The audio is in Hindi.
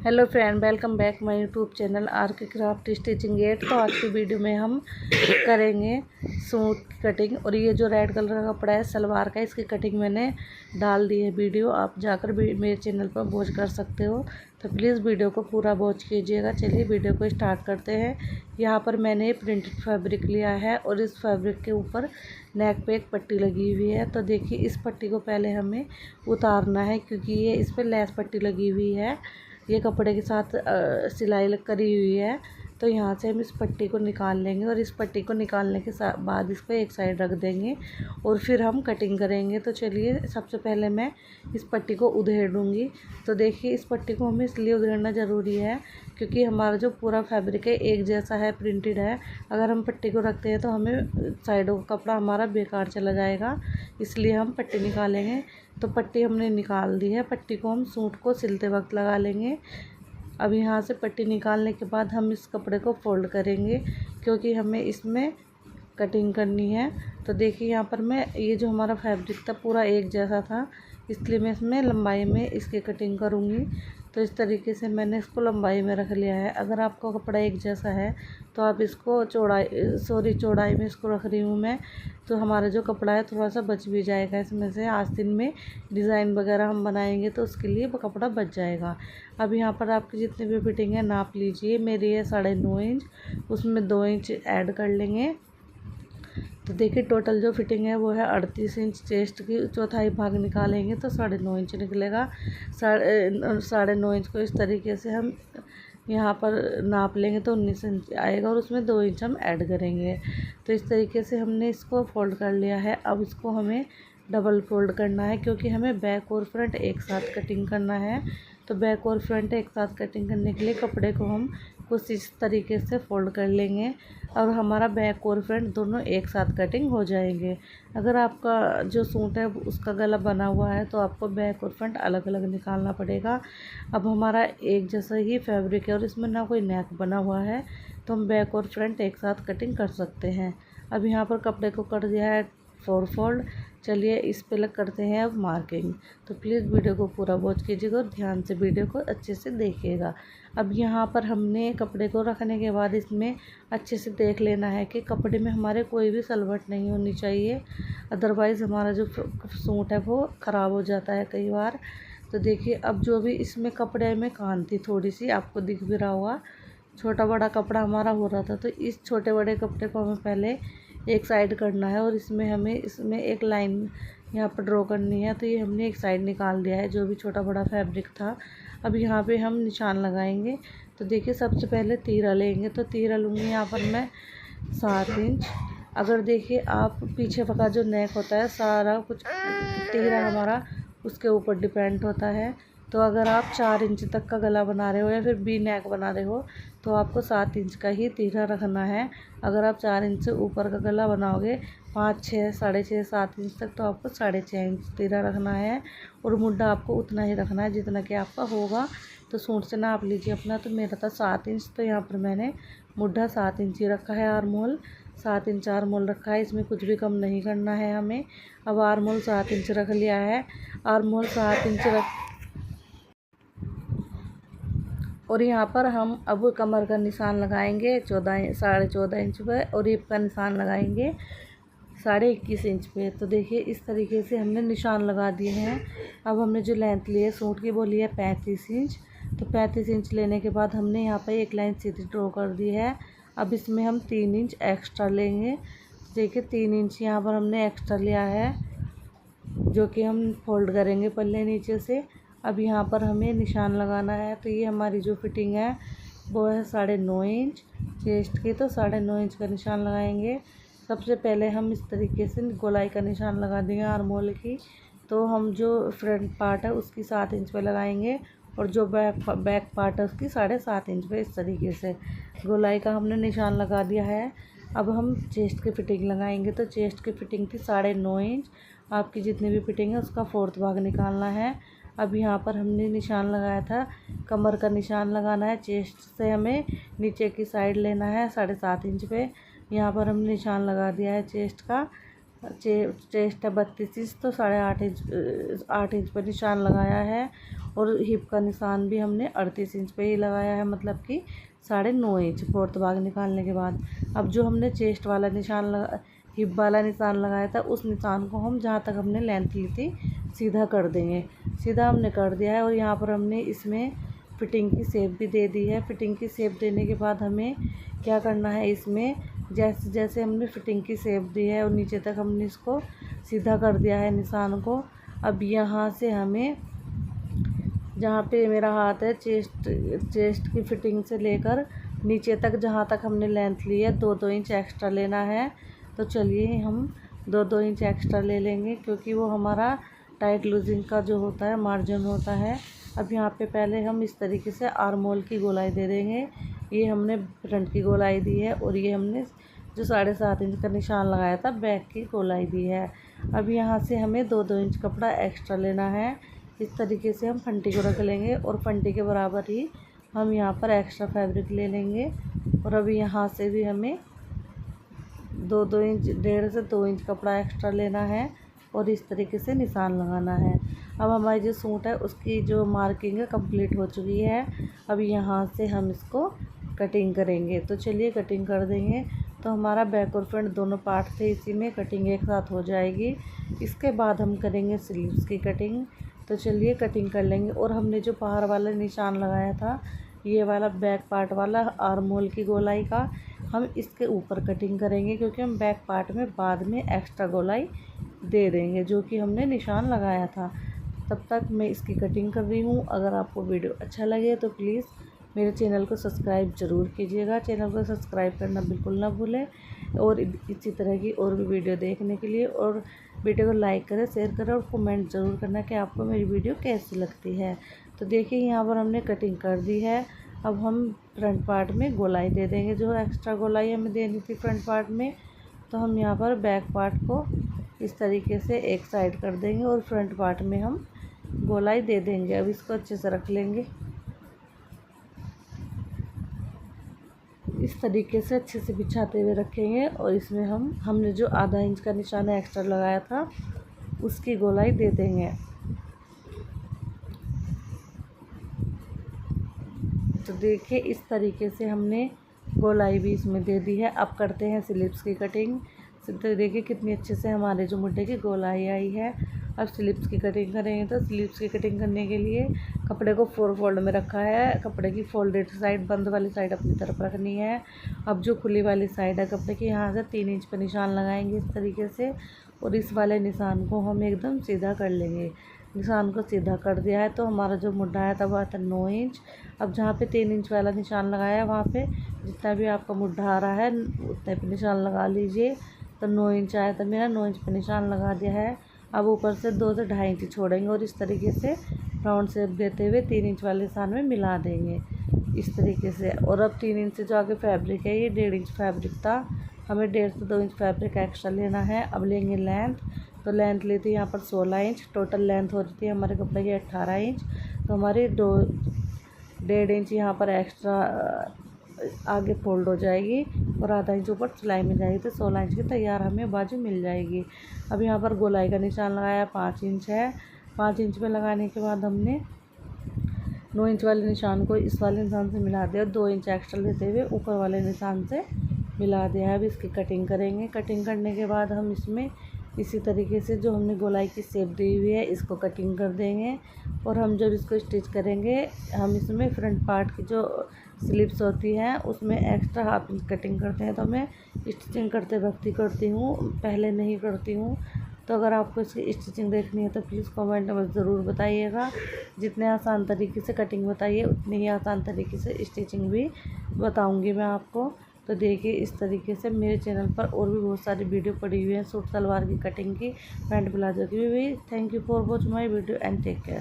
Hello friend, welcome back my YouTube channel are के क्राफ्ट स्टिचिंग एट। तो आज की वीडियो में हम करेंगे सूट की कटिंग। और ये जो रेड कलर का कपड़ा है सलवार का, इसकी कटिंग मैंने डाल दी है वीडियो, आप जाकर मेरे चैनल पर वॉच कर सकते हो। तो प्लीज़ वीडियो को पूरा वॉच कीजिएगा। चलिए वीडियो को स्टार्ट करते हैं। यहाँ पर मैंने प्रिंटेड फैब्रिक लिया है और इस फैब्रिक के ऊपर नेक पे एक पट्टी लगी हुई है। तो देखिए, इस पट्टी को पहले हमें उतारना है क्योंकि ये इस पर लेस पट्टी लगी हुई है। ये कपड़े के साथ सिलाई करी हुई है। तो यहाँ से हम इस पट्टी को निकाल लेंगे और इस पट्टी को निकालने के बाद इसको एक साइड रख देंगे और फिर हम कटिंग करेंगे। तो चलिए, सबसे पहले मैं इस पट्टी को उधेड़ दूँगी। तो देखिए, इस पट्टी को हमें इसलिए उधेड़ना ज़रूरी है क्योंकि हमारा जो पूरा फैब्रिक है एक जैसा है, प्रिंटेड है। अगर हम पट्टी को रखते हैं तो हमें साइडों का कपड़ा हमारा बेकार चला जाएगा, इसलिए हम पट्टी निकालेंगे। तो पट्टी हमने निकाल दी है। पट्टी को हम सूट को सिलते वक्त लगा लेंगे। अब यहाँ से पट्टी निकालने के बाद हम इस कपड़े को फोल्ड करेंगे क्योंकि हमें इसमें कटिंग करनी है। तो देखिए, यहाँ पर मैं ये जो हमारा फैब्रिक था पूरा एक जैसा था, इसलिए मैं इसमें लंबाई में इसकी कटिंग करूँगी। तो इस तरीके से मैंने इसको लंबाई में रख लिया है। अगर आपका कपड़ा एक जैसा है तो आप इसको चौड़ाई में इसको रख रही हूँ मैं। तो हमारा जो कपड़ा है थोड़ा सा बच भी जाएगा इसमें से। आस्तीन में डिज़ाइन वगैरह हम बनाएंगे तो उसके लिए वो कपड़ा बच जाएगा। अब यहाँ पर आपकी जितनी भी फिटिंग है नाप लीजिए। मेरी है 9.5 इंच, उसमें 2 इंच ऐड कर लेंगे। तो देखिए, टोटल जो फिटिंग है वो है 38 इंच। चेस्ट की चौथाई भाग निकालेंगे तो 9.5 इंच निकलेगा। 9.5 इंच को इस तरीके से हम यहाँ पर नाप लेंगे तो 19 इंच आएगा और उसमें 2 इंच हम ऐड करेंगे। तो इस तरीके से हमने इसको फोल्ड कर लिया है। अब इसको हमें डबल फोल्ड करना है क्योंकि हमें बैक और फ्रंट एक साथ कटिंग करना है। तो बैक और फ्रंट एक साथ कटिंग करने के लिए कपड़े को हम कुछ इस तरीके से फोल्ड कर लेंगे और हमारा बैक और फ्रंट दोनों एक साथ कटिंग हो जाएंगे। अगर आपका जो सूट है उसका गला बना हुआ है तो आपको बैक और फ्रंट अलग अलग निकालना पड़ेगा। अब हमारा एक जैसा ही फैब्रिक है और इसमें ना कोई नेक बना हुआ है, तो हम बैक और फ्रंट एक साथ कटिंग कर सकते हैं। अब यहाँ पर कपड़े को कर दिया है 4 फोल्ड। चलिए, इस पे लग करते हैं अब मार्किंग। तो प्लीज़ वीडियो को पूरा वॉच कीजिएगा और ध्यान से वीडियो को अच्छे से देखिएगा। अब यहाँ पर हमने कपड़े को रखने के बाद इसमें अच्छे से देख लेना है कि कपड़े में हमारे कोई भी सलवट नहीं होनी चाहिए, अदरवाइज़ हमारा जो सूट है वो ख़राब हो जाता है कई बार। तो देखिए, अब जो भी इसमें कपड़े में कान थी थोड़ी सी, आपको दिख भी रहा होगा, छोटा बड़ा कपड़ा हमारा हो रहा था। तो इस छोटे बड़े कपड़े को हमें पहले एक साइड करना है और इसमें एक लाइन यहाँ पर ड्रॉ करनी है। तो ये हमने एक साइड निकाल दिया है जो भी छोटा बड़ा फैब्रिक था। अब यहाँ पे हम निशान लगाएंगे। तो देखिए, सबसे पहले तीरा लेंगे। तो तीरा लूँगी यहाँ पर मैं 7 इंच। अगर देखिए, आप पीछे का जो नेक होता है सारा कुछ तीरा हमारा उसके ऊपर डिपेंड होता है। तो अगर आप 4 इंच तक का गला बना रहे हो या फिर वी नेक बना रहे हो तो आपको 7 इंच का ही तीरा रखना है। अगर आप 4 इंच से ऊपर का गला बनाओगे 5, 6, 6.5, 7 इंच तक, तो आपको 6.5 इंच तीरा रखना है। और मुड्ढा आपको उतना ही रखना है जितना कि आपका होगा। तो सूट से नाप लीजिए अपना। तो मेरा था 7 इंच, तो यहाँ पर मैंने मुड्ढा 7 इंच ही रखा है। आर्मोल 7 इंच आर्मोल रखा है, इसमें कुछ भी कम नहीं करना है हमें। अब आर्मोल 7 इंच रख लिया है। आर्मोल 7 इंच रख और यहाँ पर हम अब कमर का निशान लगाएंगे 14.5 इंच पे और हिप का निशान लगाएंगे 21.5 इंच पे। तो देखिए, इस तरीके से हमने निशान लगा दिए हैं। अब हमने जो लेंथ ली है सूट की वो ली है 35 इंच। तो 35 इंच लेने के बाद हमने यहाँ पर एक लाइन सीधी ड्रॉ कर दी है। अब इसमें हम 3 इंच एक्स्ट्रा लेंगे। देखिए, 3 इंच यहाँ पर हमने एक्स्ट्रा लिया है जो कि हम फोल्ड करेंगे पल्ले नीचे से। अब यहाँ पर हमें निशान लगाना है। तो ये हमारी जो फिटिंग है वो है 9.5 इंच चेस्ट की। तो 9.5 इंच का निशान लगाएंगे। सबसे पहले हम इस तरीके से गोलाई का निशान लगा देंगे आर्मोल की। तो हम जो फ्रंट पार्ट है उसकी 7 इंच पे लगाएंगे और जो बैक पार्ट है उसकी 7.5 इंच पे। इस तरीके से गोलाई का हमने निशान लगा दिया है। अब हम चेस्ट की फिटिंग लगाएंगे। तो चेस्ट की फिटिंग थी 9.5 इंच। आपकी जितनी भी फिटिंग है उसका 4th भाग निकालना है। अब यहाँ पर हमने निशान लगाया था, कमर का निशान लगाना है। चेस्ट से हमें नीचे की साइड लेना है 7.5 इंच पे। यहाँ पर हमने निशान लगा दिया है चेस्ट का। चेस्ट है 32 इंच, तो 8.5 इंच पर निशान लगाया है। और हिप का निशान भी हमने 38 इंच पे ही लगाया है, मतलब कि 9.5 इंच फोर्थ भाग निकालने के बाद। अब जो हमने चेस्ट वाला निशान हिप वाला निशान लगाया था, उस निशान को हम जहाँ तक हमने लेंथ ली थी सीधा कर देंगे। सीधा हमने कर दिया है। और यहाँ पर हमने इसमें फिटिंग की शेप भी दे दी है। फिटिंग की शेप देने के बाद हमें क्या करना है, इसमें जैसे जैसे हमने फिटिंग की शेप दी है और नीचे तक हमने इसको सीधा कर दिया है निशान को। अब यहाँ से हमें जहाँ पे मेरा हाथ है चेस्ट की फिटिंग से लेकर नीचे तक जहाँ तक हमने लेंथ ली है 2-2 इंच एक्स्ट्रा लेना है। तो चलिए हम 2-2 इंच एक्स्ट्रा ले लेंगे, क्योंकि वो हमारा टाइट लूजिंग का जो होता है मार्जिन होता है। अब यहाँ पे पहले हम इस तरीके से आर्म होल की गोलाई दे देंगे। ये हमने फ्रंट की गोलाई दी है और ये हमने जो 7.5 इंच का निशान लगाया था बैक की गोलाई दी है। अब यहाँ से हमें 2-2 इंच कपड़ा एक्स्ट्रा लेना है। इस तरीके से हम फंटी को रख लेंगे और फंटी के बराबर ही हम यहाँ पर एक्स्ट्रा फैब्रिक ले लेंगे। और अभी यहाँ से भी हमें 2-2 इंच 1.5 से 2 इंच कपड़ा एक्स्ट्रा लेना है और इस तरीके से निशान लगाना है। अब हमारी जो सूट है उसकी जो मार्किंग है कंप्लीट हो चुकी है। अब यहाँ से हम इसको कटिंग करेंगे। तो चलिए कटिंग कर देंगे। तो हमारा बैक और फ्रंट दोनों पार्ट थे, इसी में कटिंग एक साथ हो जाएगी। इसके बाद हम करेंगे स्लीव्स की कटिंग। तो चलिए कटिंग कर लेंगे। और हमने जो बाहर वाला निशान लगाया था, ये वाला बैक पार्ट वाला आर्म होल की गोलाई का, हम इसके ऊपर कटिंग करेंगे, क्योंकि हम बैक पार्ट में बाद में एक्स्ट्रा गोलाई दे देंगे जो कि हमने निशान लगाया था। तब तक मैं इसकी कटिंग कर रही हूँ। अगर आपको वीडियो अच्छा लगे तो प्लीज़ मेरे चैनल को सब्सक्राइब ज़रूर कीजिएगा। चैनल को सब्सक्राइब करना बिल्कुल ना भूलें। और इसी तरह की और भी वीडियो देखने के लिए, और वीडियो को लाइक करें, शेयर करें और कमेंट ज़रूर करना कि आपको मेरी वीडियो कैसी लगती है। तो देखिए यहाँ पर हमने कटिंग कर दी है। अब हम फ्रंट पार्ट में गोलाई दे देंगे, जो एक्स्ट्रा गोलाई हमें देनी थी फ्रंट पार्ट में। तो हम यहाँ पर बैक पार्ट को इस तरीके से एक साइड कर देंगे और फ्रंट पार्ट में हम गोलाई दे देंगे। अब इसको अच्छे से रख लेंगे, इस तरीके से अच्छे से बिछाते हुए रखेंगे। और इसमें हमने जो आधा इंच का निशान एक्स्ट्रा लगाया था उसकी गोलाई दे देंगे। तो देखिए इस तरीके से हमने गोलाई भी इसमें दे दी है। अब करते हैं स्लीव्स की कटिंग। तो देखिए कितनी अच्छे से हमारे जो मुड्ढे की गोलाई आई है। अब स्लीव्स की कटिंग करेंगे। तो स्लीव्स की कटिंग करने के लिए कपड़े को 4 फोल्ड में रखा है। कपड़े की फोल्डेड साइड, बंद वाली साइड अपनी तरफ रखनी है। अब जो खुली वाली साइड है कपड़े की, यहाँ से 3 इंच पर निशान लगाएंगे इस तरीके से। और इस वाले निशान को हम एकदम सीधा कर लेंगे। निशान को सीधा कर दिया है तो हमारा जो मुड्ढा है तब आता 9 इंच। अब जहाँ पे 3 इंच वाला निशान लगाया है वहाँ पे जितना भी आपका मुड्ढा आ रहा है उतने पे निशान लगा लीजिए। तो 9 इंच आया तो मेरा 9 इंच पे निशान लगा दिया है। अब ऊपर से 2 से 2.5 इंच छोड़ेंगे और इस तरीके से राउंड शेप देते हुए 3 इंच वाले निशान में मिला देंगे इस तरीके से। और अब 3 इंच से जो आगे फैब्रिक है, ये 1.5 इंच फैब्रिक था, हमें 1.5 से 2 इंच फैब्रिक एक्स्ट्रा लेना है। अब लेंगे लेंथ। तो लेंथ लेती है यहाँ पर 16 इंच। टोटल लेंथ हो रही थी हमारे कपड़े की 18 इंच। तो हमारी 1.5 इंच यहाँ पर एक्स्ट्रा आगे फोल्ड हो जाएगी और आधा इंच ऊपर सिलाई मिल जाएगी। तो 16 इंच की तैयार हमें बाजू मिल जाएगी। अब यहाँ पर गोलाई का निशान लगाया 5 इंच है। 5 इंच में लगाने के बाद हमने 9 इंच वाले निशान को इस वाले निशान से मिला दिया। 2 इंच एक्स्ट्रा लेते हुए ऊपर वाले निशान से मिला दिया। अब इसकी कटिंग करेंगे। कटिंग करने के बाद हम इसमें इसी तरीके से जो हमने गोलाई की शेप दी हुई है इसको कटिंग कर देंगे। और हम जब इसको स्टिच करेंगे, हम इसमें फ्रंट पार्ट की जो स्लीव्स होती हैं उसमें एक्स्ट्रा हाफ इंच कटिंग करते हैं। तो मैं स्टिचिंग करते वक्त ही करती हूँ, पहले नहीं करती हूँ। तो अगर आपको इसकी स्टिचिंग देखनी है तो प्लीज़ कमेंट में ज़रूर बताइएगा। जितने आसान तरीके से कटिंग बताइए उतनी ही आसान तरीके से स्टिचिंग भी बताऊँगी मैं आपको। तो देखिए इस तरीके से मेरे चैनल पर और भी बहुत सारी वीडियो पड़ी हुई हैं सूट सलवार की कटिंग की, पैंट प्लाजो की भी। Thank you for watch my video and take care.